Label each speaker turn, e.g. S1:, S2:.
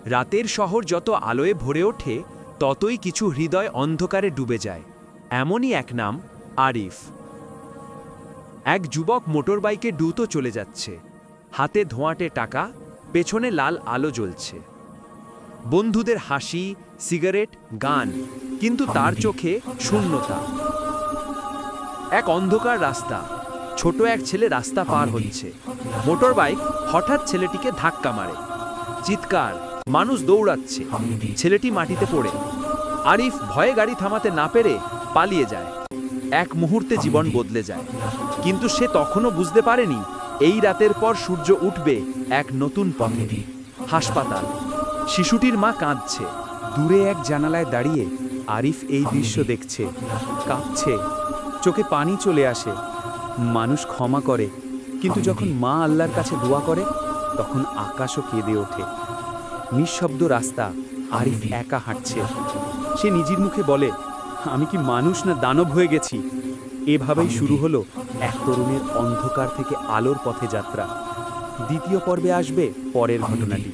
S1: রাতের শহর যত আলোয় ভরে ওঠে ততই কিছু হৃদয় অন্ধকারে ডুবে যায়। এমনই এক নাম আরিফ। এক যুবক মোটরবাইকে দ্রুত চলে যাচ্ছে, হাতে ধোঁয়াটে টাকা, পেছনে লাল আলো জ্বলছে। বন্ধুদের হাসি, সিগারেট, গান, কিন্তু তার চোখে শূন্যতা। এক অন্ধকার রাস্তা, ছোট এক ছেলে রাস্তা পার হচ্ছে। মোটরবাইক হঠাৎ ছেলেটিকে ধাক্কা মারে। চিৎকার, মানুষ দৌড়াচ্ছে, ছেলেটি মাটিতে পড়ে। আরিফ ভয়ে গাড়ি থামাতে না পেরে পালিয়ে যায়। এক মুহূর্তে জীবন বদলে যায়, কিন্তু সে তখনও বুঝতে পারেনি এই রাতের পর সূর্য উঠবে এক নতুন পথে। হাসপাতাল, শিশুটির মা কাঁদছে। দূরে এক জানালায় দাঁড়িয়ে আরিফ এই দৃশ্য দেখছে, কাঁদছে, চোখে পানি চলে আসে। মানুষ ক্ষমা করে, কিন্তু যখন মা আল্লাহর কাছে দোয়া করে তখন আকাশও কেঁদে ওঠে। নিঃশব্দ রাস্তা, আরিফ একা হাঁটছে। সে নিজের মুখে বলে, আমি কি মানুষ না দানব হয়ে গেছি? এভাবেই শুরু হলো এক তরুণের অন্ধকার থেকে আলোর পথে যাত্রা। দ্বিতীয় পর্বে আসবে পরের ঘটনাটি।